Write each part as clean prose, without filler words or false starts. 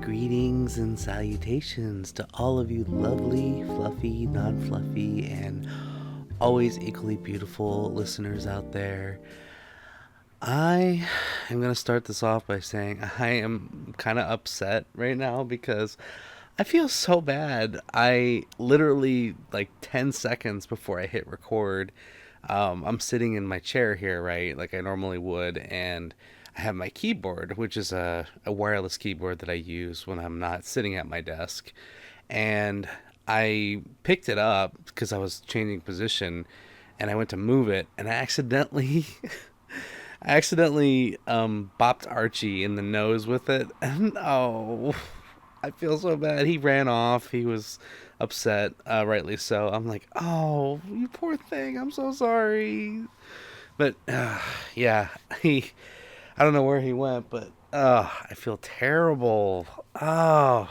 Greetings and salutations to all of you lovely, fluffy, non-fluffy, and always equally beautiful listeners out there. I am going to start this off by saying I am kind of upset right now because I feel so bad. I literally, like 10 seconds before I hit record, I'm sitting in my chair here, right, like I normally would, and I have my keyboard, which is a wireless keyboard that I use when I'm not sitting at my desk. And I picked it up because I was changing position, and I went to move it, and I accidentally bopped Archie in the nose with it. And oh, I feel so bad. He ran off. He was upset, rightly so. I'm like, oh, you poor thing. I'm so sorry. But yeah, I don't know where he went, but I feel terrible. Oh,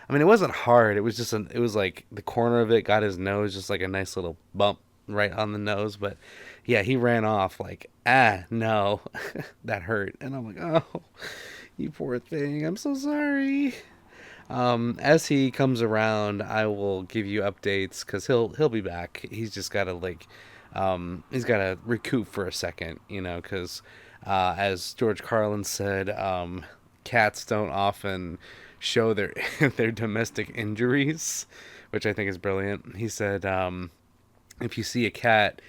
I mean, it wasn't hard. It was just it was like the corner of it got his nose, just like a nice little bump right on the nose. But yeah, he ran off like, no, that hurt. And I'm like, oh, you poor thing. I'm so sorry. As he comes around, I will give you updates because he'll be back. He's just gotta he's gotta recoup for a second, because as George Carlin said, cats don't often show their their domestic injuries, which I think is brilliant. He said, if you see your cat,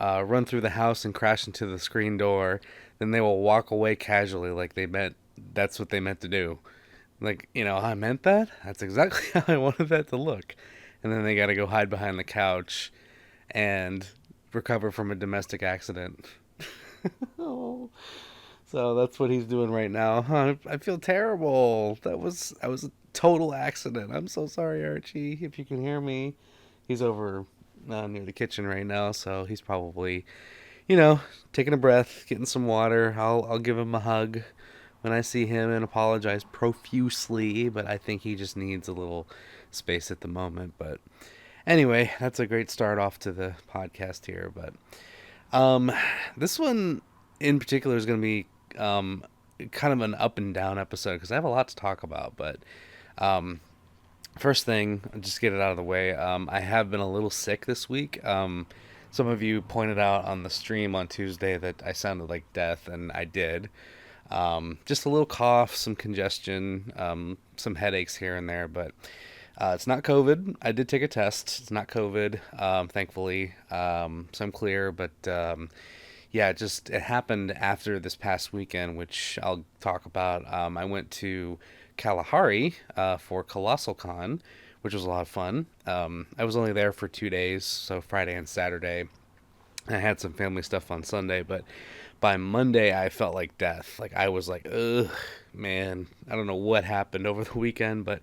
run through the house and crash into the screen door, then they will walk away casually, like that's what they meant to do. Like, I meant that. That's exactly how I wanted that to look. And then they got to go hide behind the couch and recover from a domestic accident. Oh. So that's what he's doing right now. I feel terrible. I was a total accident. I'm so sorry, Archie. If you can hear me, he's over near the kitchen right now, so he's probably, taking a breath, getting some water. I'll give him a hug when I see him and apologize profusely, but I think he just needs a little space at the moment. But anyway, that's a great start off to the podcast here. But this one in particular is going to be kind of an up and down episode because I have a lot to talk about. But first thing, I'll just get it out of the way. I have been a little sick this week. Some of you pointed out on the stream on Tuesday that I sounded like death, and I did. Just a little cough, some congestion, some headaches here and there, but it's not COVID. I did take a test. It's not COVID, thankfully. So I'm clear, but yeah, it happened after this past weekend, which I'll talk about. I went to Kalahari for Colossalcon, which was a lot of fun. I was only there for 2 days, so Friday and Saturday. I had some family stuff on Sunday, but by Monday I felt like death. Like I was like, ugh, man, I don't know what happened over the weekend, but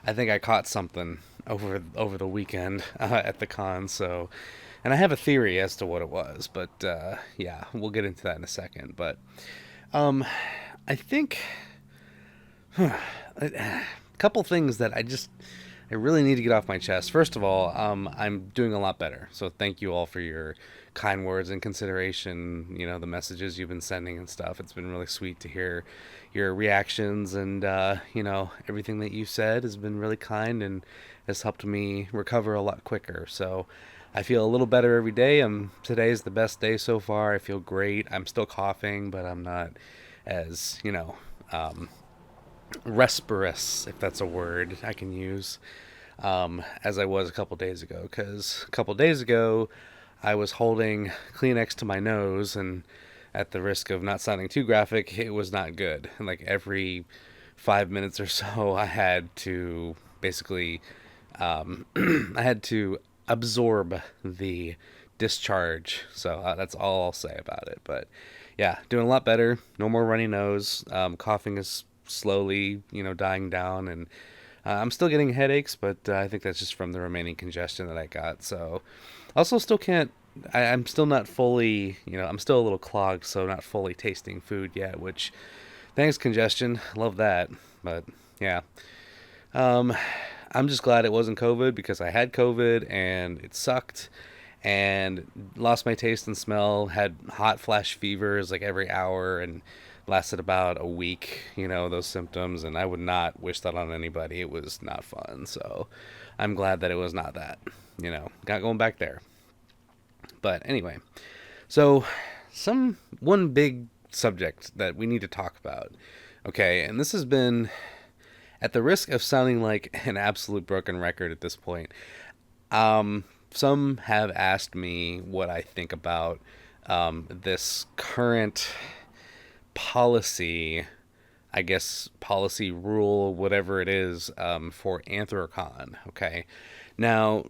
I think I caught something over the weekend at the con. So, and I have a theory as to what it was, but yeah, we'll get into that in a second. But I think a couple things that I really need to get off my chest. First of all, I'm doing a lot better. So thank you all for your kind words and consideration, the messages you've been sending and stuff. It's been really sweet to hear your reactions, and everything that you said has been really kind and has helped me recover a lot quicker. So I feel a little better every day. Today's the best day so far. I feel great. I'm still coughing, but I'm not as, respirous, if that's a word I can use, as I was a couple days ago. Because a couple days ago, I was holding Kleenex to my nose, and at the risk of not sounding too graphic, it was not good. And like every 5 minutes or so, I had to basically, I had to absorb the discharge. So that's all I'll say about it. But yeah, doing a lot better. No more runny nose. Coughing is slowly, dying down, and I'm still getting headaches, but I think that's just from the remaining congestion that I got. So also still can't, I'm still not fully, I'm still a little clogged, so not fully tasting food yet, which thanks congestion, love that. But yeah, Um, I'm just glad it wasn't COVID because I had COVID and it sucked and lost my taste and smell, had hot flash fevers like every hour and lasted about a week, those symptoms. And I would not wish that on anybody. It was not fun. So I'm glad that it was not that, not going back there. But anyway, so one big subject that we need to talk about. Okay, and this has been, at the risk of sounding like an absolute broken record at this point, some have asked me what I think about this current policy, I guess policy rule, whatever it is, for Anthrocon. Okay, now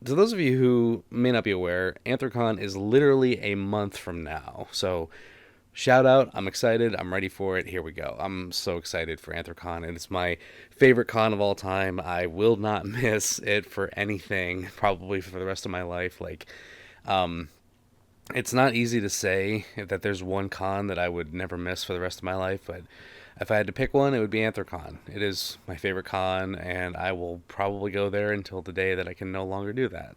to those of you who may not be aware, Anthrocon is literally a month from now. So shout out, I'm excited, I'm ready for it. Here we go. I'm so excited for Anthrocon, and it's my favorite con of all time. I will not miss it for anything, probably for the rest of my life. It's not easy to say that there's one con that I would never miss for the rest of my life, but if I had to pick one, it would be Anthrocon. It is my favorite con, and I will probably go there until the day that I can no longer do that.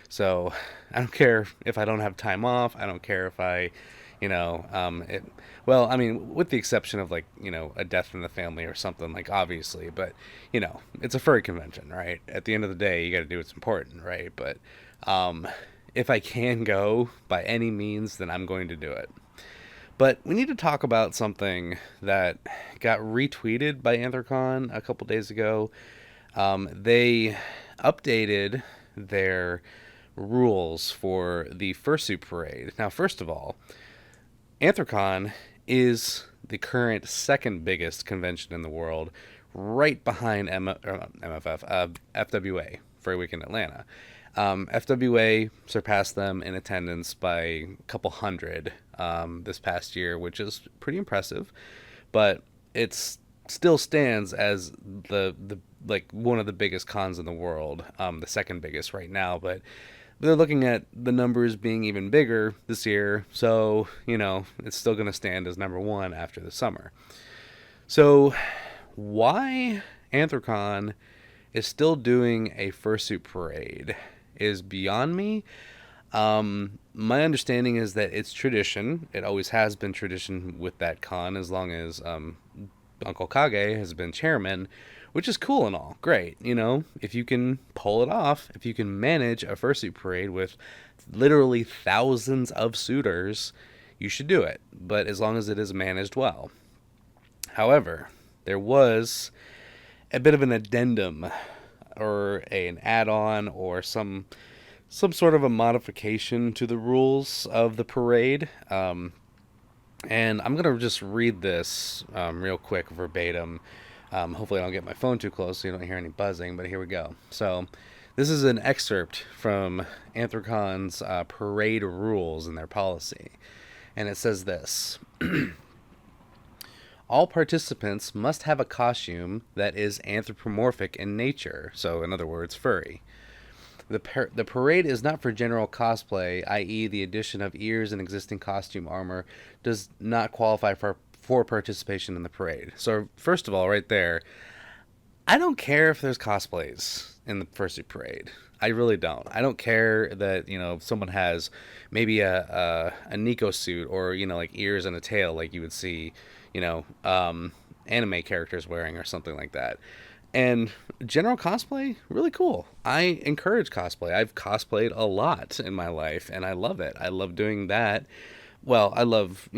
So I don't care if I don't have time off. I don't care if I, well, I mean, with the exception of a death in the family or something, like obviously, but it's a furry convention, right? At the end of the day, you got to do what's important, right? But if I can go by any means, then I'm going to do it. But we need to talk about something that got retweeted by Anthrocon a couple days ago. They updated their rules for the Fursuit parade. Now, first of all, Anthrocon is the current second biggest convention in the world, right behind FWA, Furry Week in Atlanta. FWA surpassed them in attendance by a couple hundred this past year, which is pretty impressive. But it still stands as the one of the biggest cons in the world, the second biggest right now. But they're looking at the numbers being even bigger this year, so it's still going to stand as number one after the summer. So why Anthrocon is still doing a fursuit parade is beyond me. My understanding is that it's tradition. It always has been tradition with that con, as long as Uncle Kage has been chairman, which is cool and all. Great. If you can pull it off, if you can manage a fursuit parade with literally thousands of suitors, you should do it. But as long as it is managed well. However, there was a bit of an addendum or an add-on or some sort of a modification to the rules of the parade. And I'm going to just read this real quick verbatim. Hopefully I don't get my phone too close so you don't hear any buzzing, but here we go. So this is an excerpt from Anthrocon's parade rules and their policy. And it says this. All participants must have a costume that is anthropomorphic in nature, so in other words, furry. The parade is not for general cosplay, i.e. the addition of ears and existing costume armor does not qualify for participation in the parade. So first of all, right there, I don't care if there's cosplays in the fursuit parade. I really don't. I don't care that, someone has maybe a Nico suit or, like ears and a tail like you would see, anime characters wearing or something like that. And general cosplay, really cool. I encourage cosplay. I've cosplayed a lot in my life, and I love it. I love doing that. Well, I love,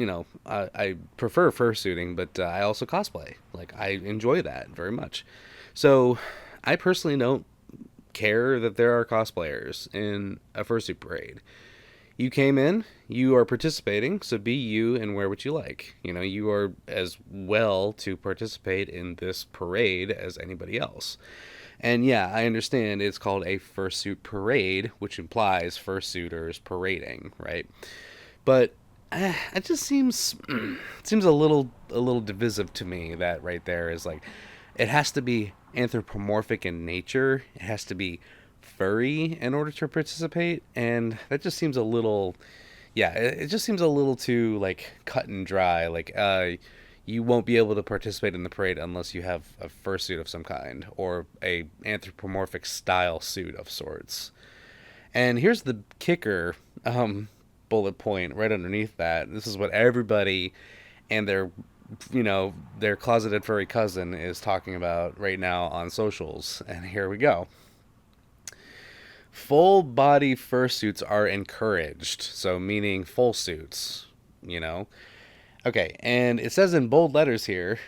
I prefer fursuiting, but I also cosplay. Like, I enjoy that very much. So, I personally don't care that there are cosplayers in a fursuit parade. You came in, you are participating, so be you and wear what you like. You are as well to participate in this parade as anybody else. And yeah, I understand it's called a fursuit parade, which implies fursuiters parading, right? But it just seems a little divisive to me. That right there is like, it has to be anthropomorphic in nature. It has to be furry in order to participate, and that just seems a little, yeah, it just seems a little too like cut and dry. Like, you won't be able to participate in the parade unless you have a fursuit of some kind or a anthropomorphic style suit of sorts. And here's the kicker, bullet point right underneath that. This is what everybody and their closeted furry cousin is talking about right now on socials. And here we go. Full body fursuits are encouraged, so meaning full suits, you know. Okay, and it says in bold letters here,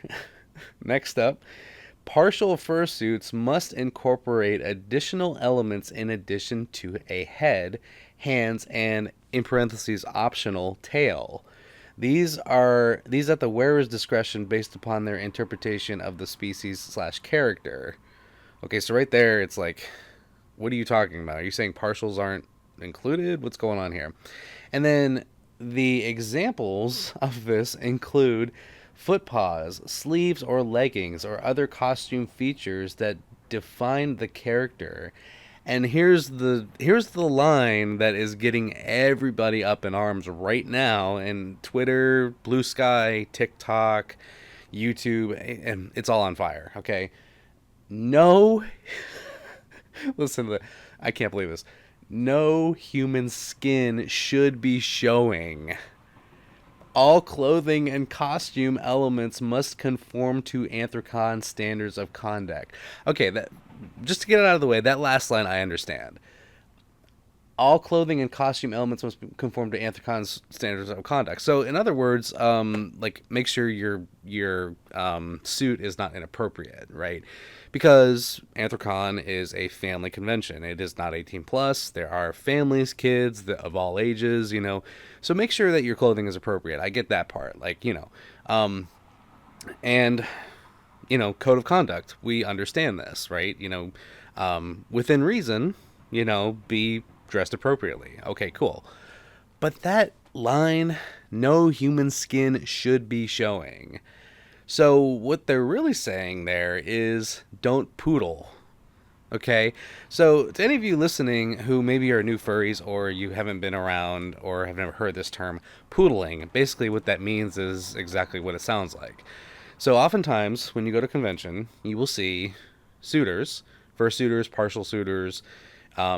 next up, partial fursuits must incorporate additional elements in addition to a head, hands, and in parentheses optional tail. These at the wearer's discretion based upon their interpretation of the species slash character. Okay, so right there, it's like, what are you talking about? Are you saying partials aren't included? What's going on here? And then the examples of this include foot paws, sleeves or leggings, or other costume features that define the character. And here's the line that is getting everybody up in arms right now in Twitter, Blue Sky, TikTok, YouTube, and it's all on fire, okay? No listen to that. I can't believe this. No human skin should be showing. All clothing and costume elements must conform to Anthrocon standards of conduct. Okay, that just to get it out of the way, that last line I understand. All clothing and costume elements must conform to Anthrocon's standards of conduct. So, in other words, like make sure your suit is not inappropriate, right? Because Anthrocon is a family convention. It is not 18 plus. There are families, kids of all ages, you know. So make sure that your clothing is appropriate. I get that part, like, you know, and you know, code of conduct. We understand this, right? You know, within reason, you know, be dressed appropriately. Okay, cool. But that line, no human skin should be showing. So what they're really saying there is don't poodle. Okay? So to any of you listening who maybe are new furries or you haven't been around or have never heard this term, poodling, basically what that means is exactly what it sounds like. So oftentimes when you go to convention, you will see suitors, fursuiters, partial suitors,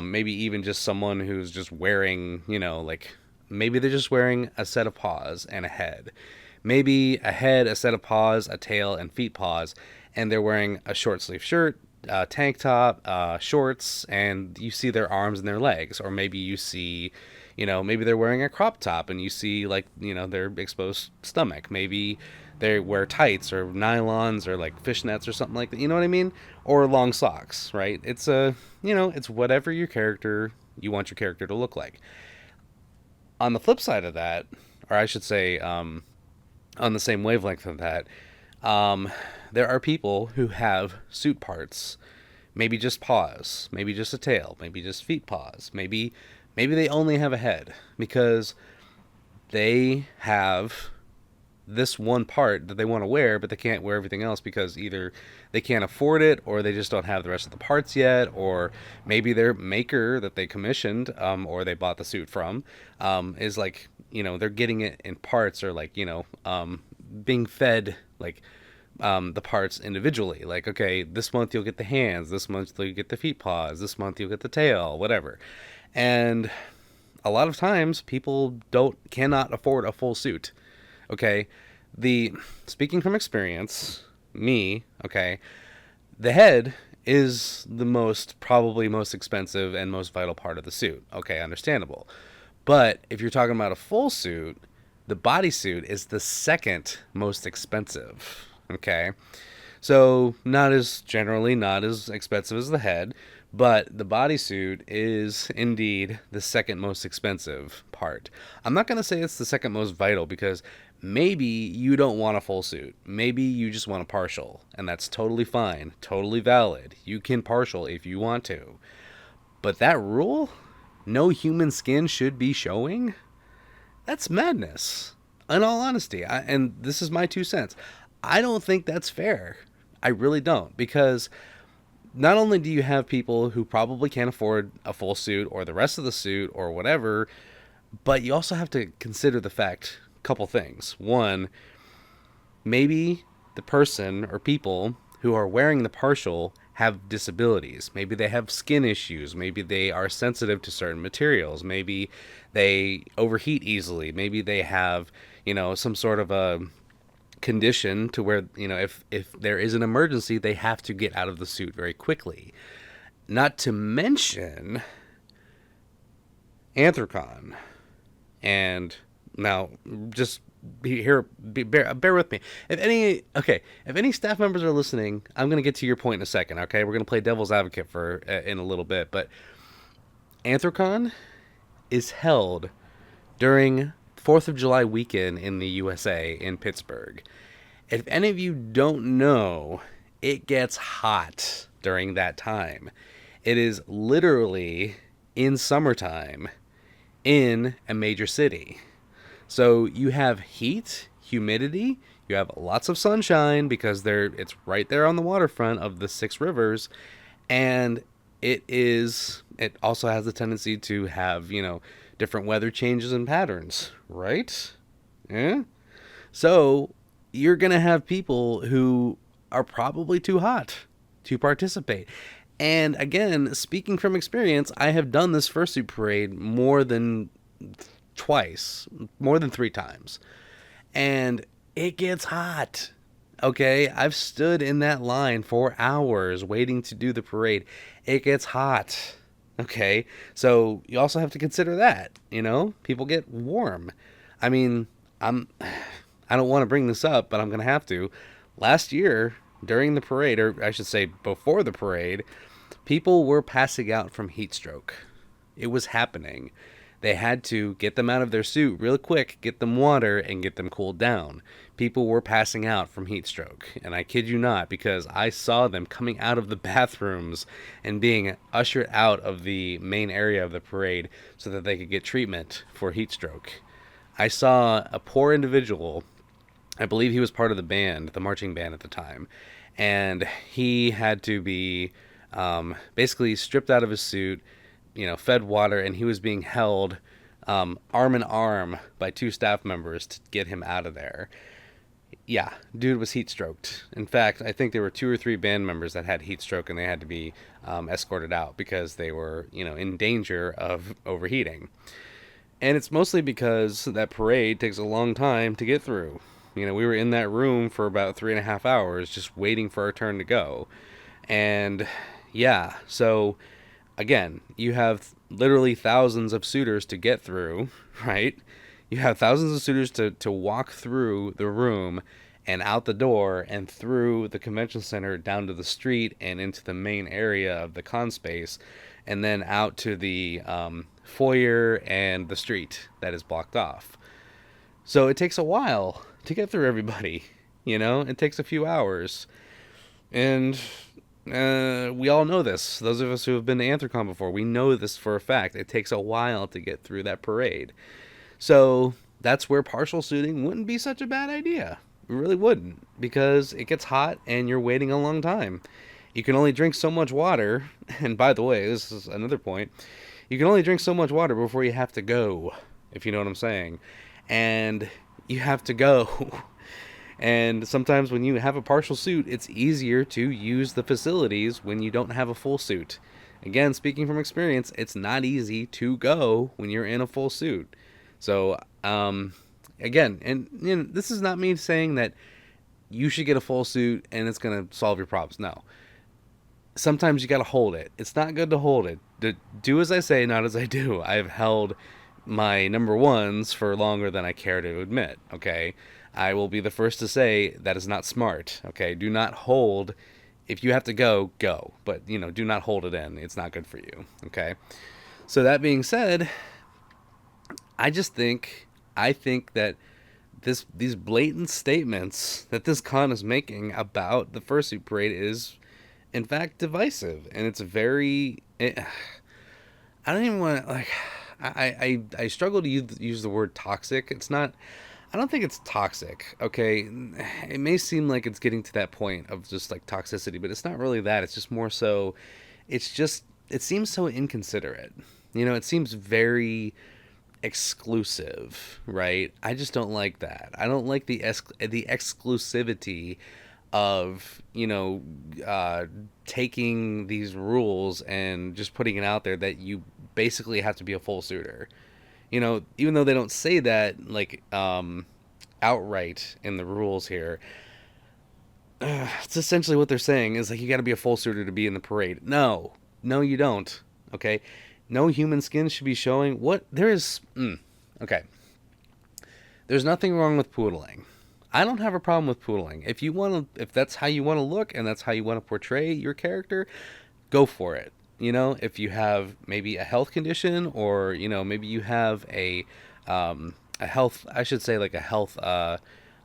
maybe even just someone who's just wearing, you know, like maybe they're just wearing a set of paws and a head. Maybe a head, a set of paws, a tail, and feet paws, and they're wearing a short sleeve shirt, tank top, shorts, and you see their arms and their legs. Or maybe you see, you know, maybe they're wearing a crop top and you see, like, you know, their exposed stomach. Maybe they wear tights or nylons or like fishnets or something like that. You know what I mean? Or long socks, right? It's you know, it's whatever you want your character to look like. On the flip side of that, or I should say, on the same wavelength of that, there are people who have suit parts, maybe just paws, maybe just a tail, maybe just feet paws, maybe they only have a head because they have this one part that they want to wear, but they can't wear everything else because either they can't afford it or they just don't have the rest of the parts yet, or maybe their maker that they commissioned or they bought the suit from is like, you know, they're getting it in parts or like, you know, being fed like the parts individually. Like, okay, this month you'll get the hands, this month you'll get the feet paws, this month you'll get the tail, whatever. And a lot of times people cannot afford a full suit. Okay, speaking from experience, okay, the head is the probably most expensive and most vital part of the suit. Okay, understandable. But if you're talking about a full suit, the bodysuit is the second most expensive. Okay, so not as expensive as the head, but the bodysuit is indeed the second most expensive part. I'm not going to say it's the second most vital because maybe you don't want a full suit. Maybe you just want a partial, and that's totally fine, totally valid. You can partial if you want to. But that rule, no human skin should be showing, that's madness. In all honesty, and this is my 2 cents, I don't think that's fair. I really don't, because not only do you have people who probably can't afford a full suit or the rest of the suit or whatever, but you also have to consider the fact, couple things. One, maybe the person or people who are wearing the partial have disabilities. Maybe they have skin issues. Maybe they are sensitive to certain materials. Maybe they overheat easily. Maybe they have, some sort of a condition to where, if there is an emergency, they have to get out of the suit very quickly. Not to mention Anthrocon. And now, just bear with me. If any staff members are listening, I'm going to get to your point in a second, okay? We're going to play devil's advocate for in a little bit, but Anthrocon is held during 4th of July weekend in the USA in Pittsburgh. If any of you don't know, it gets hot during that time. It is literally in summertime in a major city. So you have heat, humidity, you have lots of sunshine because it's right there on the waterfront of the 6 rivers, and it also has the tendency to have, different weather changes and patterns, right? Yeah. So you're going to have people who are probably too hot to participate. And again, speaking from experience, I have done this fursuit parade more than twice, more than 3 times. And it gets hot. Okay, I've stood in that line for hours waiting to do the parade. It gets hot. Okay, so you also have to consider that, people get warm. I mean, I don't want to bring this up, but I'm going to have to. Last year, during the parade, or I should say before the parade, people were passing out from heat stroke. It was happening. They had to get them out of their suit real quick, get them water, and get them cooled down. People were passing out from heat stroke. And I kid you not, because I saw them coming out of the bathrooms and being ushered out of the main area of the parade so that they could get treatment for heat stroke. I saw a poor individual, I believe he was part of the band, the marching band at the time, and he had to be basically stripped out of his suit, fed water, and he was being held arm in arm by 2 staff members to get him out of there. Yeah, dude was heat stroked. In fact, I think there were 2 or 3 band members that had heat stroke, and they had to be escorted out because they were, in danger of overheating. And it's mostly because that parade takes a long time to get through. We were in that room for about 3.5 hours just waiting for our turn to go. And yeah, so again, you have literally thousands of suitors to get through, right? You have thousands of suitors to walk through the room and out the door and through the convention center down to the street and into the main area of the con space, and then out to the foyer and the street that is blocked off. So it takes a while to get through everybody, It takes a few hours. And we all know this. Those of us who have been to Anthrocon before, we know this for a fact. It takes a while to get through that parade. So that's where partial suiting wouldn't be such a bad idea. It really wouldn't, because it gets hot and you're waiting a long time. You can only drink so much water. And by the way, this is another point. You can only drink so much water before you have to go, if you know what I'm saying. And you have to go. And sometimes when you have a partial suit, it's easier to use the facilities when you don't have a full suit. Again, speaking from experience, it's not easy to go when you're in a full suit. So, again, and this is not me saying that you should get a full suit and it's going to solve your problems. No. Sometimes you got to hold it. It's not good to hold it. Do as I say, not as I do. I've held my number ones for longer than I care to admit, okay? I will be the first to say that is not smart, okay? Do not hold. If you have to go, go. But, do not hold it in. It's not good for you, okay? So that being said, I think that these blatant statements that this con is making about the fursuit parade is, in fact, divisive. And it's very... I don't even want to, I struggle to use the word toxic. It's not... I don't think it's toxic, okay? It may seem like it's getting to that point of just, toxicity, but it's not really that. It's just more so... It seems so inconsiderate. It seems very... exclusive, right? I just don't like that. I don't like the exclusivity of, taking these rules and just putting it out there that you basically have to be a full suitor. Even though they don't say that like outright in the rules here, it's essentially what they're saying is like you got to be a full suitor to be in the parade. No, no, you don't. Okay, no human skin should be showing. What there is. Okay, there's nothing wrong with poodling. I don't have a problem with poodling. If that's how you want to look and that's how you want to portray your character, go for it. If you have maybe a health condition, or maybe you have a health, I should say, like a health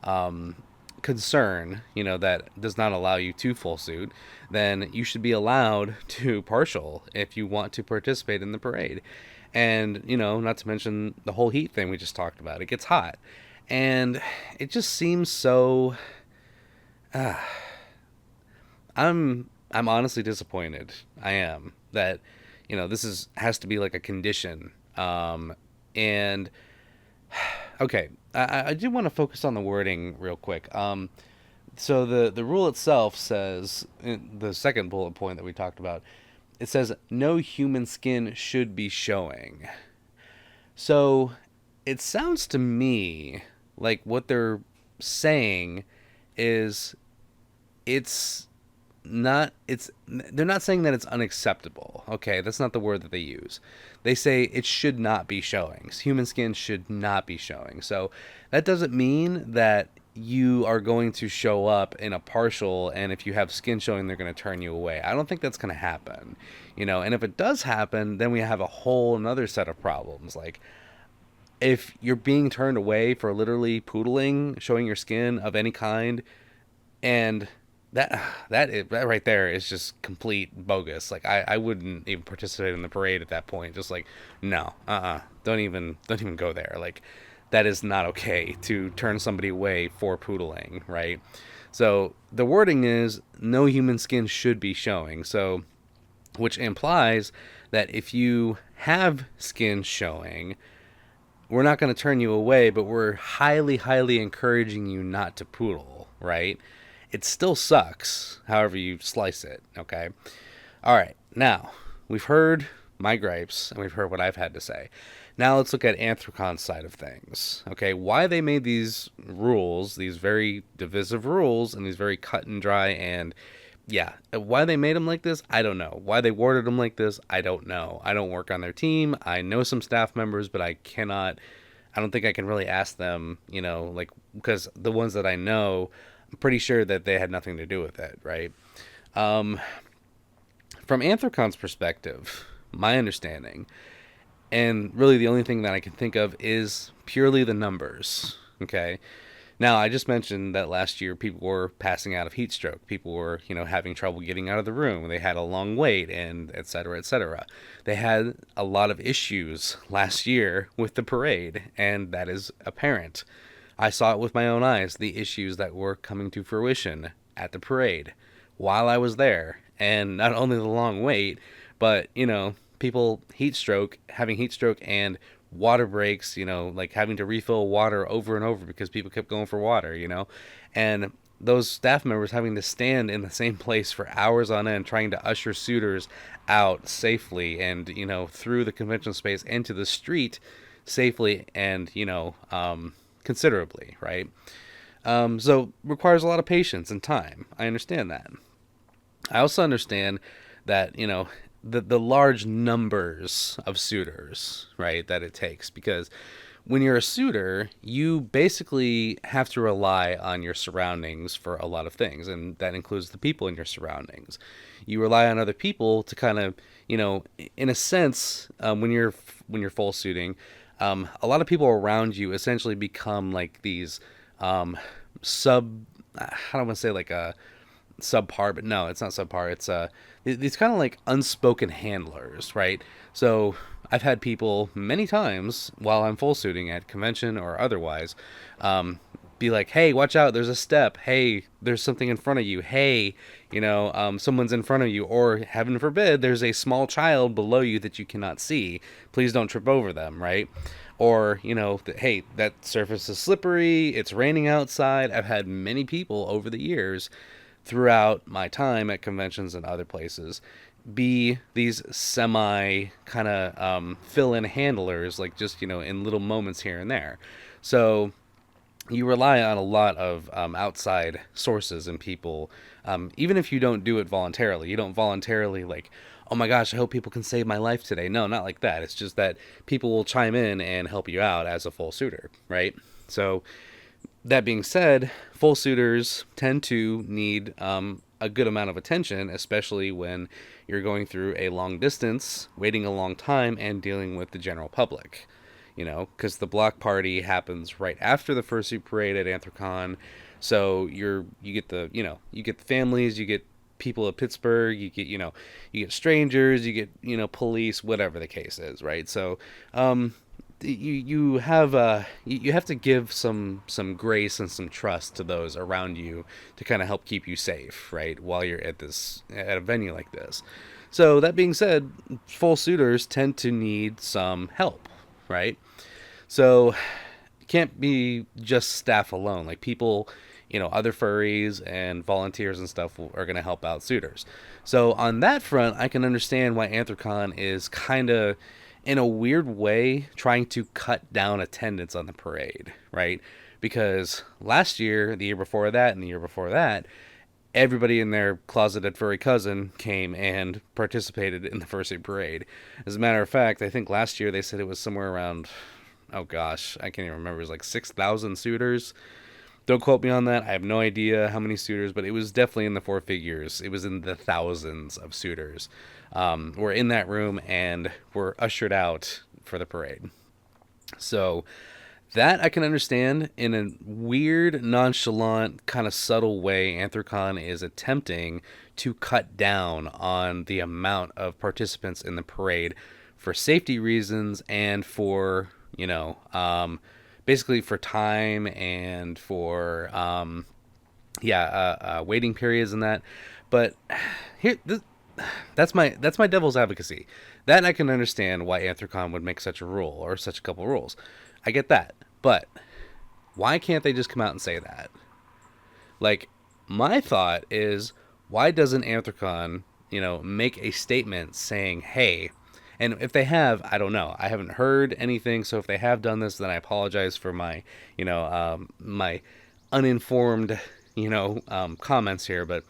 um, concern, that does not allow you to full suit, then you should be allowed to partial if you want to participate in the parade. And, not to mention the whole heat thing we just talked about. It gets hot. And it just seems so. I'm honestly disappointed. I am that this has to be like a condition. And okay, I do want to focus on the wording real quick. So the rule itself says, in the second bullet point that we talked about, it says no human skin should be showing. So it sounds to me like what they're saying is they're not saying that it's unacceptable. Okay, that's not the word that they use. They say it should not be showing. Human skin should not be showing. So that doesn't mean that you are going to show up in a partial, and if you have skin showing, they're going to turn you away. I don't think that's going to happen. And if it does happen, then we have a whole another set of problems. Like, if you're being turned away for literally poodling, showing your skin of any kind, and that right there is just complete bogus. Like, I wouldn't even participate in the parade at that point. Just like, no, don't even go there. Like, that is not okay to turn somebody away for poodling, right? So the wording is no human skin should be showing. So, which implies that if you have skin showing, we're not going to turn you away, but we're highly, highly encouraging you not to poodle, right? It still sucks, however you slice it, okay? All right, now, we've heard my gripes, and we've heard what I've had to say. Now let's look at Anthrocon's side of things, okay? Why they made these rules, these very divisive rules, and these very cut and dry, and yeah, why they made them like this, I don't know. Why they worded them like this, I don't know. I don't work on their team. I know some staff members, but I don't think I can really ask them, like, because the ones that I know, I'm pretty sure that they had nothing to do with it, right? From Anthrocon's perspective, my understanding, and really the only thing that I can think of is purely the numbers, okay? Now, I just mentioned that last year people were passing out of heat stroke. People were, having trouble getting out of the room. They had a long wait, and et cetera, et cetera. They had a lot of issues last year with the parade, and that is apparent. I saw it with my own eyes, the issues that were coming to fruition at the parade while I was there. And not only the long wait, but, people having heat stroke and water breaks, like having to refill water over and over because people kept going for water, and those staff members having to stand in the same place for hours on end trying to usher suitors out safely and, through the convention space into the street safely and, considerably, right? So requires a lot of patience and time. I understand that. I also understand that, the large numbers of suitors, right, that it takes, because when you're a suitor, you basically have to rely on your surroundings for a lot of things, and that includes the people in your surroundings. You rely on other people to kind of, in a sense, when you're full suiting, a lot of people around you essentially become like these how do I want to say, like a subpar, but no, it's not subpar. It's these kind of like unspoken handlers, right? So I've had people many times while I'm full suiting at convention or otherwise, be like, "Hey, watch out! There's a step. Hey, there's something in front of you. Hey, someone's in front of you, or heaven forbid, there's a small child below you that you cannot see. Please don't trip over them, right?" Or, hey, that surface is slippery, it's raining outside. I've had many people over the years throughout my time at conventions and other places be these semi kind of fill in handlers, like just, in little moments here and there. So you rely on a lot of outside sources and people, even if you don't do it voluntarily. You don't voluntarily, like, oh my gosh, I hope people can save my life today. No, not like that. It's just that people will chime in and help you out as a full suitor, right? So that being said, full suitors tend to need a good amount of attention, especially when you're going through a long distance, waiting a long time, and dealing with the general public. Because the block party happens right after the Fursuit parade at Anthrocon, so you get the families, you get people at Pittsburgh, you get strangers, you get police, whatever the case is, right? So you have to give some grace and some trust to those around you to kind of help keep you safe, right, while you're at a venue like this. So that being said, full suitors tend to need some help, right? So it can't be just staff alone. Like people, other furries and volunteers and stuff are going to help out suitors. So on that front, I can understand why Anthrocon is kind of, in a weird way, trying to cut down attendance on the parade, right? Because last year, the year before that, and the year before that, everybody in their closeted furry cousin came and participated in the Fursuit parade. As a matter of fact, I think last year they said it was somewhere around, oh gosh, I can't even remember. It was like 6,000 suitors. Don't quote me on that. I have no idea how many suitors, but it was definitely in the four figures. It was in the thousands of suitors were in that room and were ushered out for the parade. So that I can understand. In a weird, nonchalant, kind of subtle way, Anthrocon is attempting to cut down on the amount of participants in the parade for safety reasons and for, basically for time and for, waiting periods and that. But here, that's my devil's advocacy. That I can understand why Anthrocon would make such a rule or such a couple rules. I get that. But why can't they just come out and say that? Like, my thought is, why doesn't Anthrocon, make a statement saying, hey, and if they have, I don't know. I haven't heard anything, so if they have done this, then I apologize for my, my uninformed, comments here. But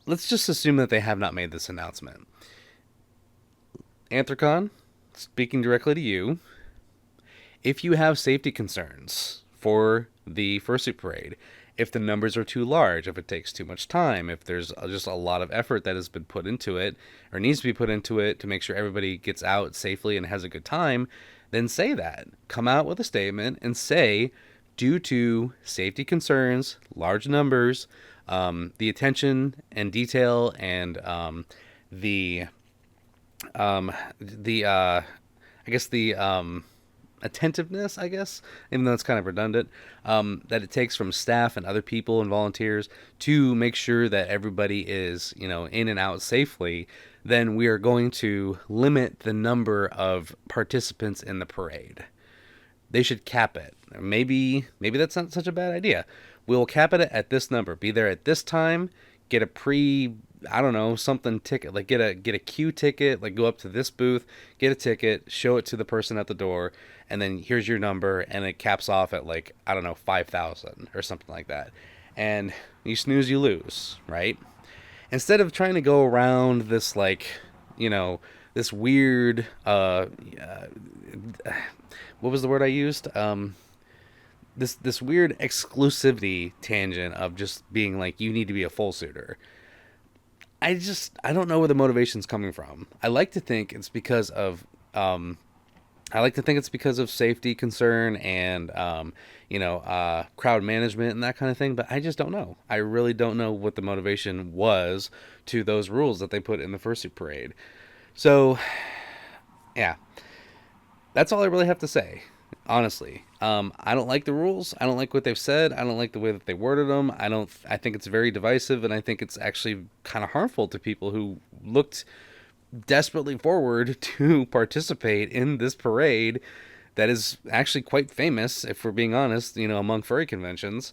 let's just assume that they have not made this announcement. Anthrocon, speaking directly to you, if you have safety concerns for the Fursuit parade, if the numbers are too large, if it takes too much time, if there's just a lot of effort that has been put into it or needs to be put into it to make sure everybody gets out safely and has a good time, then say that. Come out with a statement and say, due to safety concerns, large numbers, the attention and detail and attentiveness, even though it's kind of redundant, that it takes from staff and other people and volunteers to make sure that everybody is, in and out safely, then we are going to limit the number of participants in the parade. They should cap it. Maybe that's not such a bad idea. We'll cap it at this number. Be there at this time. Get a something ticket, like get a queue ticket, like go up to this booth, get a ticket, show it to the person at the door, and then here's your number, and it caps off at 5,000 or something like that. And you snooze, you lose, right? Instead of trying to go around this this weird what was the word I used? This weird exclusivity tangent of just being like, you need to be a full suitor. I don't know where the motivation's coming from. I like to think it's because of safety concern and crowd management and that kind of thing, but I just don't know. I really don't know what the motivation was to those rules that they put in the Fursuit parade. So, yeah. That's all I really have to say. Honestly, I don't like the rules. I don't like what they've said. I don't like the way that they worded them. I think it's very divisive, and I think it's actually kind of harmful to people who looked desperately forward to participate in this parade that is actually quite famous, if we're being honest, among furry conventions,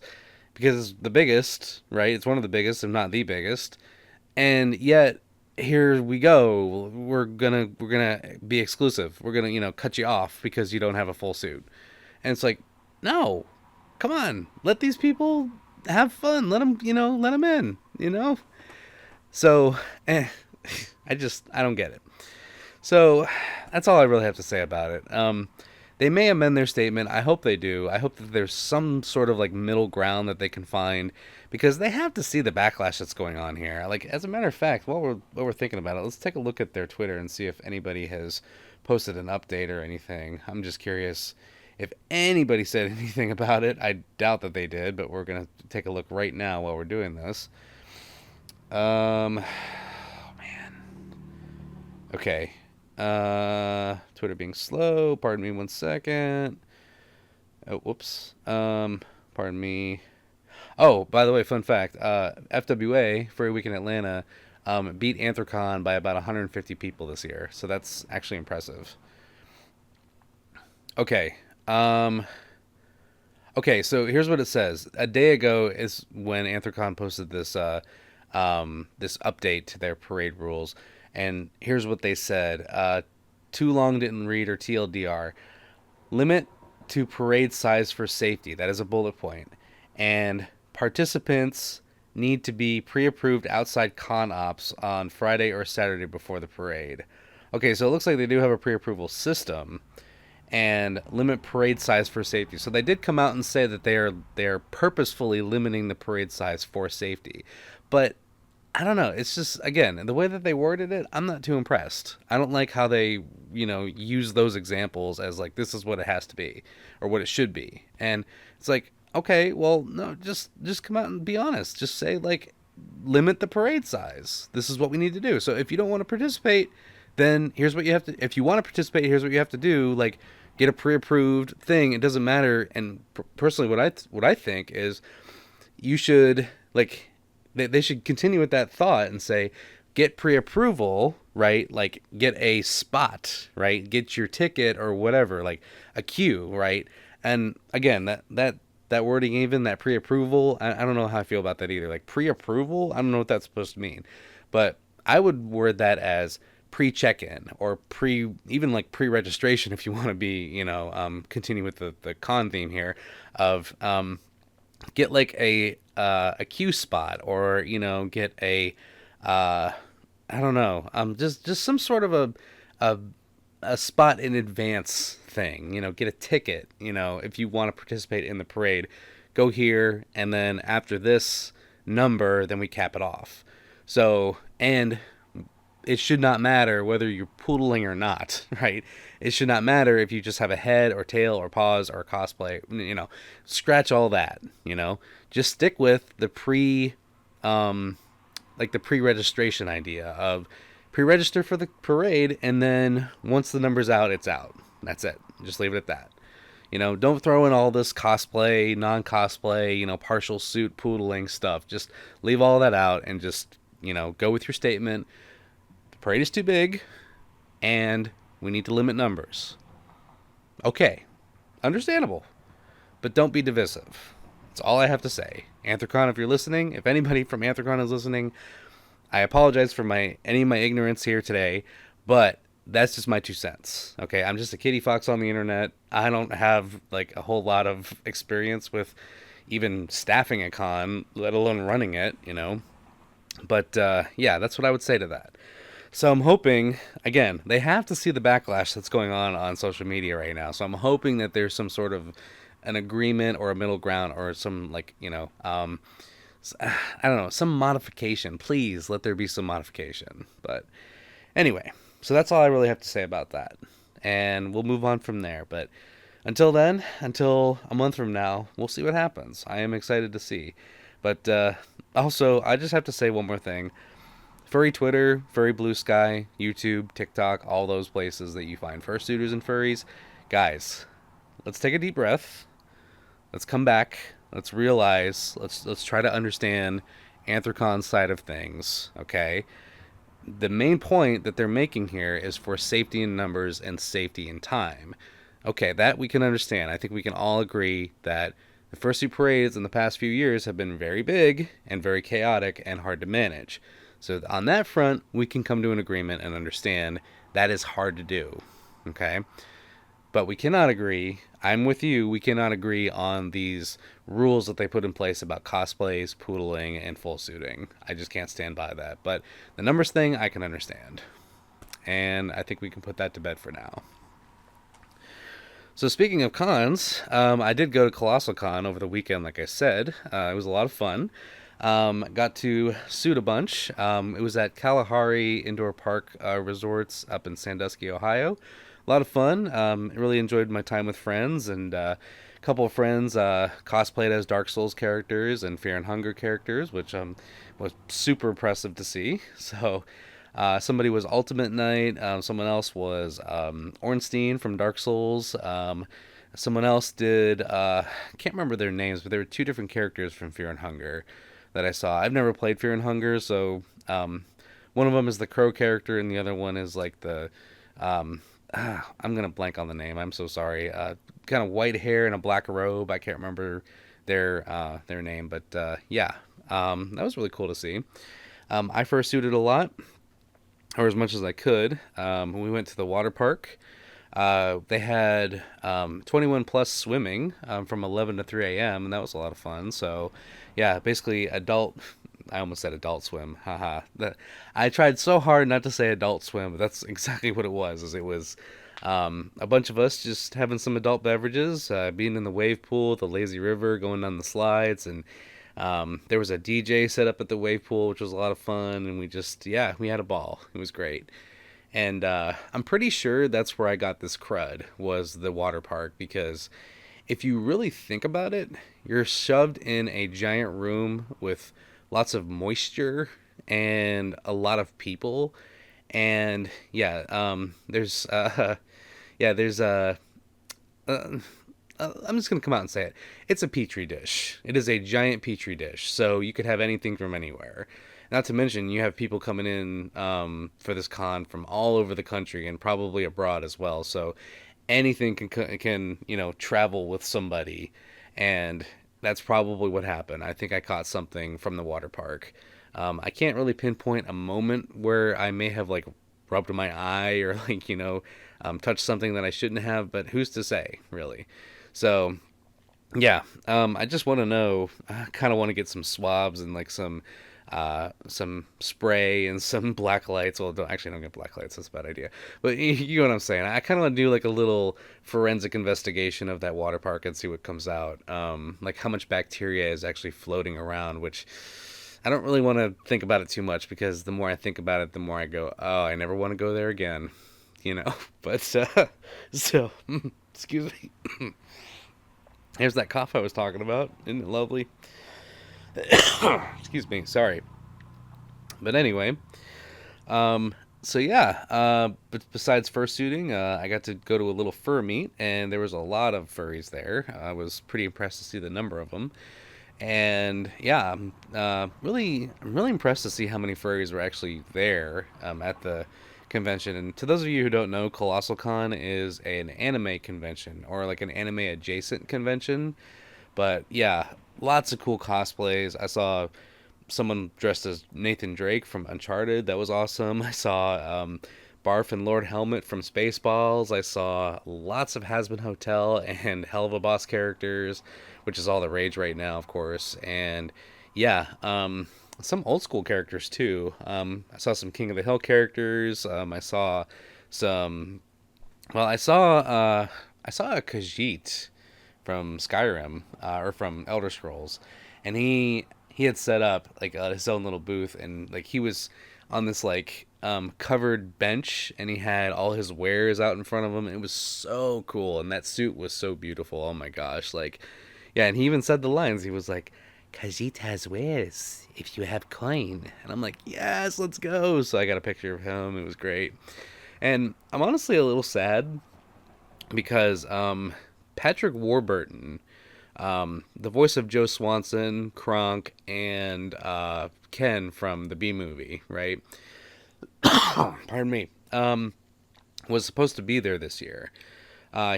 because it's the biggest, right? It's one of the biggest, if not the biggest. And yet, here we go. We're gonna be exclusive. We're gonna cut you off because you don't have a full suit. And it's like, no, come on, let these people have fun. Let them in. So, I don't get it. So that's all I really have to say about it. They may amend their statement. I hope they do. I hope that there's some sort of like middle ground that they can find, because they have to see the backlash that's going on here. Like, as a matter of fact, while we're thinking about it, let's take a look at their Twitter and see if anybody has posted an update or anything. I'm just curious if anybody said anything about it. I doubt that they did, but we're gonna take a look right now while we're doing this. Oh man. Okay. Twitter being slow. Pardon me 1 second. Oh, whoops. Pardon me. Oh, by the way, fun fact. FWA, Furry Week in Atlanta, beat Anthrocon by about 150 people this year. So that's actually impressive. Okay. Okay, so here's what it says. A day ago is when Anthrocon posted this update to their parade rules, and here's what they said. Too long didn't read, or TLDR. Limit to parade size for safety. That is a bullet point. And participants need to be pre-approved outside con ops on Friday or Saturday before the parade. Okay, so it looks like they do have a pre-approval system, and limit parade size for safety. So they did come out and say that they are purposefully limiting the parade size for safety. But I don't know. It's just, again, the way that they worded it, I'm not too impressed. I don't like how they, use those examples as like, this is what it has to be or what it should be. And it's like, okay, well, no, just come out and be honest. Just say, like, limit the parade size. This is what we need to do. So if you don't want to participate, then here's what you have to, if you want to participate, here's what you have to do. Like, get a pre-approved thing. It doesn't matter. And personally, what I think is you should, like, they should continue with that thought and say, get pre-approval, right? Like, get a spot, right? Get your ticket or whatever, like a queue, right? And again, that wording, even that pre-approval, I don't know how I feel about that either. Like, pre-approval, I don't know what that's supposed to mean, but I would word that as pre-check-in or even like pre-registration, if you want to be, continue with the con theme here of, get like a queue spot, or get a I don't know, just some sort of a spot in advance thing. Get a ticket. If you want to participate in the parade, go here, and then after this number, then we cap it off. So, and it should not matter whether you're poodling or not, right? It should not matter if you just have a head or tail or paws or cosplay, scratch all that, just stick with the the pre-registration idea of pre-register for the parade, and then once the number's out, it's out. That's it. Just leave it at that. Don't throw in all this cosplay, non-cosplay, partial suit poodling stuff. Just leave all that out and just, go with your statement. The parade is too big, and we need to limit numbers. Okay, understandable, but don't be divisive. That's all I have to say. Anthrocon, if you're listening, if anybody from Anthrocon is listening, I apologize for any of my ignorance here today, but that's just my 2 cents. Okay, I'm just a kitty fox on the internet. I don't have like a whole lot of experience with even staffing a con, let alone running it, But yeah, that's what I would say to that. So I'm hoping, again, they have to see the backlash that's going on social media right now. So I'm hoping that there's some sort of an agreement or a middle ground, or some, like, I don't know, some modification. Please let there be some modification. But anyway, so that's all I really have to say about that. And we'll move on from there. But until then, until a month from now, we'll see what happens. I am excited to see. But also, I just have to say one more thing. Furry Twitter, Furry Blue Sky, YouTube, TikTok, all those places that you find fursuiters and furries. Guys, let's take a deep breath. Let's come back. Let's realize. Let's try to understand Anthrocon's side of things, okay? The main point that they're making here is for safety in numbers and safety in time. Okay, that we can understand. I think we can all agree that the fursuit parades in the past few years have been very big and very chaotic and hard to manage. So on that front, we can come to an agreement and understand that is hard to do. Okay? But we cannot agree. I'm with you. We cannot agree on these rules that they put in place about cosplays, poodling, and full suiting. I just can't stand by that. But the numbers thing, I can understand. And I think we can put that to bed for now. So speaking of cons, I did go to Colossalcon over the weekend, like I said. It was a lot of fun. Got to suit a bunch. It was at Kalahari Indoor Park Resorts up in Sandusky, Ohio. A lot of fun. Really enjoyed my time with friends, and a couple of friends cosplayed as Dark Souls characters and Fear and Hunger characters, which was super impressive to see. So somebody was Ultimate Knight. Someone else was Ornstein from Dark Souls. Someone else did, can't remember their names, but there were two different characters from Fear and Hunger that I saw. I've never played Fear and Hunger, so one of them is the crow character, and the other one is like the. I'm gonna blank on the name. I'm so sorry. Kind of white hair and a black robe. I can't remember their name, but yeah, that was really cool to see. I fursuited a lot, or as much as I could. We went to the water park. They had 21 plus swimming from 11 to 3 a.m., and that was a lot of fun. So, yeah, basically adult. I almost said adult swim. Haha. I tried so hard not to say adult swim, but that's exactly what it was. It was a bunch of us just having some adult beverages, being in the wave pool, the lazy river, going down the slides, and there was a DJ set up at the wave pool, which was a lot of fun. And we had a ball. It was great. And I'm pretty sure that's where I got this crud, was the water park, because if you really think about it, you're shoved in a giant room with lots of moisture and a lot of people. And there's uh, I'm just gonna come out and say it. It's a petri dish. It is a giant petri dish. So you could have anything from anywhere. Not to mention, you have people coming in for this con from all over the country and probably abroad as well. So anything can travel with somebody, and that's probably what happened. I think I caught something from the water park. I can't really pinpoint a moment where I may have like rubbed my eye or like touched something that I shouldn't have, but who's to say, really? So yeah, I just want to know. I kind of want to get some swabs and like some spray and some black lights. Well, don't get black lights. That's a bad idea. But you know what I'm saying. I kind of want to do like a little forensic investigation of that water park and see what comes out. Like how much bacteria is actually floating around, which I don't really want to think about it too much, because the more I think about it, the more I go, oh, I never want to go there again. But so excuse me. Here's that cough I was talking about. Isn't it lovely? Excuse me, sorry. But anyway, so yeah, but besides fursuiting, I got to go to a little fur meet, and there was a lot of furries there. I was pretty impressed to see the number of them. And yeah, I'm really impressed to see how many furries were actually there at the convention. And to those of you who don't know, Colossalcon is an anime convention, or like an anime adjacent convention. But yeah, lots of cool cosplays. I saw someone dressed as Nathan Drake from Uncharted. That was awesome. I saw Barf and Lord Helmet from Spaceballs. I saw lots of Hazbin Hotel and Hell of a Boss characters, which is all the rage right now, of course. And yeah, some old school characters too. I saw some King of the Hill characters. I saw some. Well, I saw a Khajiit from Skyrim, or from Elder Scrolls, and he had set up like his own little booth, and like he was on this like covered bench, and he had all his wares out in front of him. It was so cool, and that suit was so beautiful. Oh my gosh, like yeah, and he even said the lines. He was like, "Khajiit has wares if you have coin," and I'm like, yes, let's go. So I got a picture of him. It was great, and I'm honestly a little sad because Patrick Warburton, the voice of Joe Swanson, Kronk, and Ken from the B movie, right? Pardon me. Was supposed to be there this year.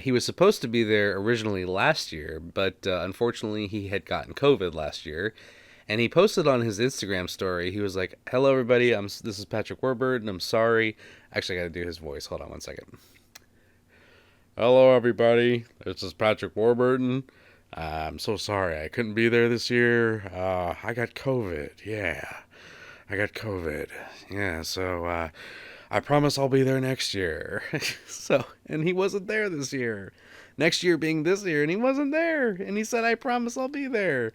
He was supposed to be there originally last year, but unfortunately he had gotten COVID last year. And he posted on his Instagram story, he was like, "Hello everybody, this is Patrick Warburton. I'm sorry." Actually, I got to do his voice. Hold on one second. "Hello everybody, this is Patrick Warburton. I'm so sorry I couldn't be there this year. I got COVID. Yeah, I got COVID. Yeah, so I promise I'll be there next year." And he wasn't there this year. Next year being this year, and he wasn't there. And he said, "I promise I'll be there."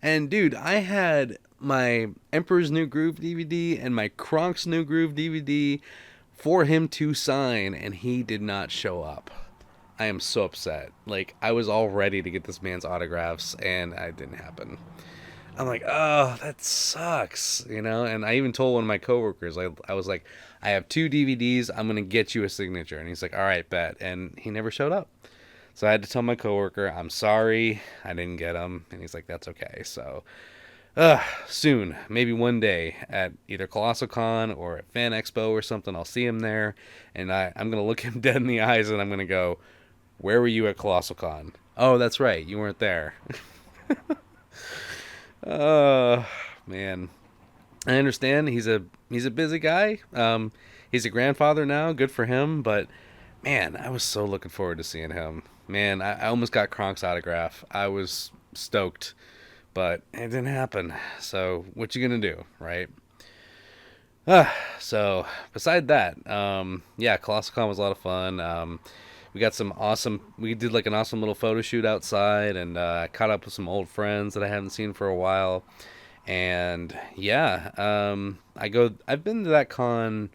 And dude, I had my Emperor's New Groove DVD and my Kronk's New Groove DVD for him to sign, and he did not show up. I am so upset. Like, I was all ready to get this man's autographs, and it didn't happen. I'm like, oh, that sucks, you know? And I even told one of my coworkers, I was like, "I have 2 DVDs. I'm going to get you a signature." And he's like, "All right, bet." And he never showed up. So I had to tell my coworker, "I'm sorry, I didn't get him." And he's like, "That's okay." So, soon, maybe one day at either Colossalcon or at Fan Expo or something, I'll see him there. And I'm going to look him dead in the eyes and I'm going to go, "Where were you at Colossalcon?" "Oh, that's right, you weren't there." Man. I understand he's a busy guy. He's a grandfather now, good for him, but man, I was so looking forward to seeing him. Man, I almost got Kronk's autograph. I was stoked, but it didn't happen. So, what you gonna do, right? So, beside that, yeah, Colossalcon was a lot of fun. We did like an awesome little photo shoot outside, and I caught up with some old friends that I hadn't seen for a while. And yeah, I've been to that con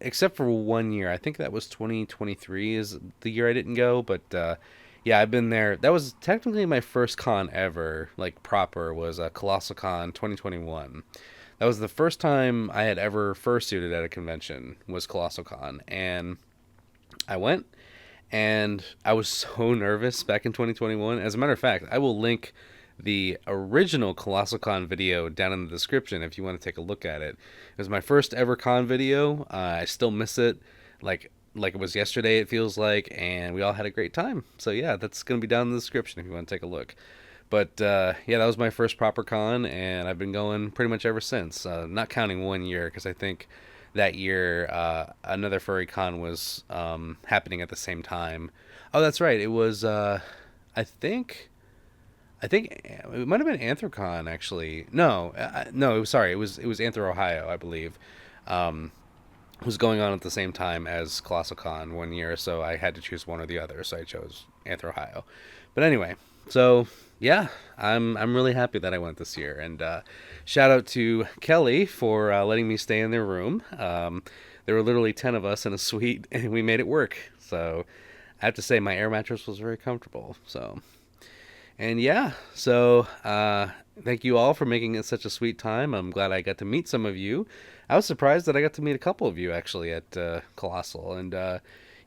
except for one year. I think that was 2023 is the year I didn't go, but yeah, I've been there. That was technically my first con ever, like proper, was a Colossalcon 2021. That was the first time I had ever fursuited at a convention, was Colossalcon, and I went, and I was so nervous back in 2021. As a matter of fact, I will link the original Colossalcon video down in the description if you want to take a look at it. It was my first ever con video. I still miss it, like it was yesterday. It feels like, and we all had a great time. So yeah, that's gonna be down in the description if you want to take a look. But yeah, that was my first proper con, and I've been going pretty much ever since. Not counting one year, because I think that year another furry con was happening at the same time. Oh, that's right. It was I think I think it might have been Anthrocon actually. No, no. It was, sorry. It was Anthro Ohio, I believe. Was going on at the same time as Colossalcon one year, so I had to choose one or the other. So I chose Anthro Ohio. But anyway, so yeah, I'm really happy that I went this year, and shout out to Kelly for letting me stay in their room. There were literally 10 of us in a suite, and we made it work. So I have to say, my air mattress was very comfortable. So. And yeah, so thank you all for making it such a sweet time. I'm glad I got to meet some of you. I was surprised that I got to meet a couple of you actually at Colossal, and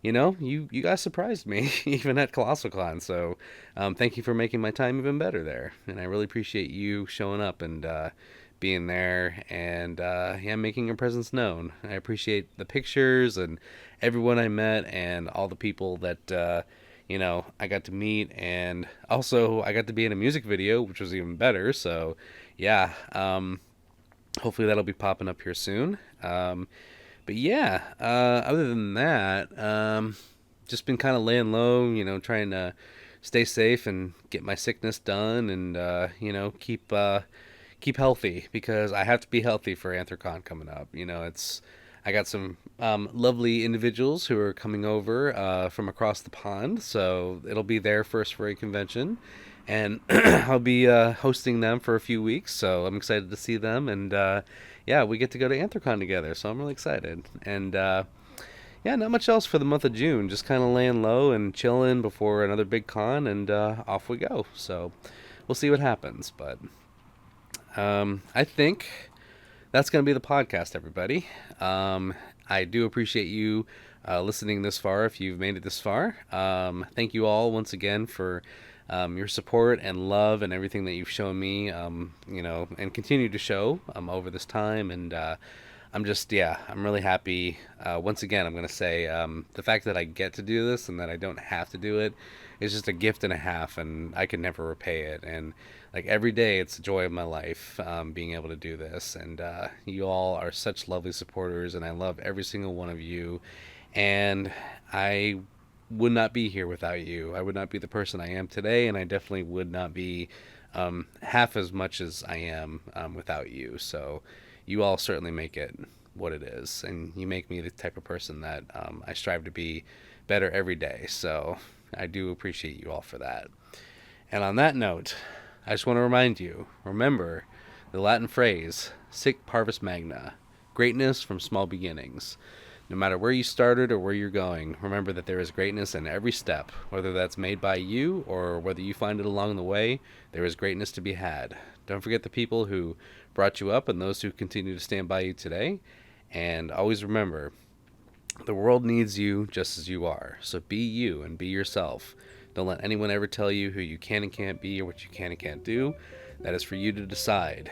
you guys surprised me even at Colossalcon. So thank you for making my time even better there, and I really appreciate you showing up and being there and yeah, making your presence known. I appreciate the pictures and everyone I met and all the people that. I got to meet, and also I got to be in a music video, which was even better. So, yeah, hopefully that'll be popping up here soon. But yeah, other than that, just been kind of laying low, trying to stay safe and get my sickness done, and keep healthy, because I have to be healthy for Anthrocon coming up. I got some lovely individuals who are coming over from across the pond, so it'll be their first furry convention, and I'll be hosting them for a few weeks, so I'm excited to see them, and yeah, we get to go to Anthrocon together, so I'm really excited, and yeah, not much else for the month of June, just kind of laying low and chilling before another big con, and off we go, so we'll see what happens, but I think that's going to be the podcast, everybody. I do appreciate you listening this far, if you've made it this far. Thank you all once again for your support and love and everything that you've shown me, and continue to show over this time. And I'm really happy. Once again, I'm going to say the fact that I get to do this and that I don't have to do it is just a gift and a half, and I can never repay it. And like every day, it's the joy of my life being able to do this. And you all are such lovely supporters, and I love every single one of you. And I would not be here without you. I would not be the person I am today, and I definitely would not be half as much as I am without you. So you all certainly make it what it is, and you make me the type of person that I strive to be better every day. So I do appreciate you all for that. And on that note, I just want to remind you, remember the Latin phrase, sic parvis magna, greatness from small beginnings. No matter where you started or where you're going, remember that there is greatness in every step, whether that's made by you or whether you find it along the way, there is greatness to be had. Don't forget the people who brought you up and those who continue to stand by you today. And always remember, the world needs you just as you are. So be you and be yourself. Don't let anyone ever tell you who you can and can't be or what you can and can't do. That is for you to decide.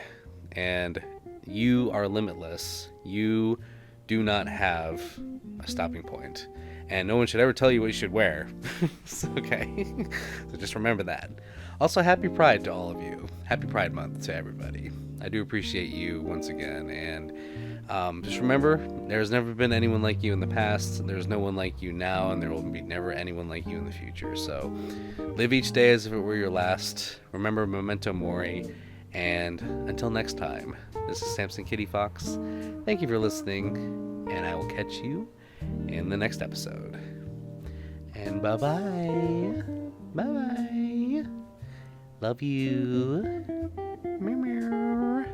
And you are limitless. You do not have a stopping point. And no one should ever tell you what you should wear. Okay? So just remember that. Also, happy Pride to all of you. Happy Pride Month to everybody. I do appreciate you once again. And just remember, there's never been anyone like you in the past. There's no one like you now. And there will be never anyone like you in the future. So live each day as if it were your last. Remember memento mori. And until next time, this is Samson Kitty Fox. Thank you for listening, and I will catch you in the next episode. And bye-bye. Bye-bye. Love you. Meow meow.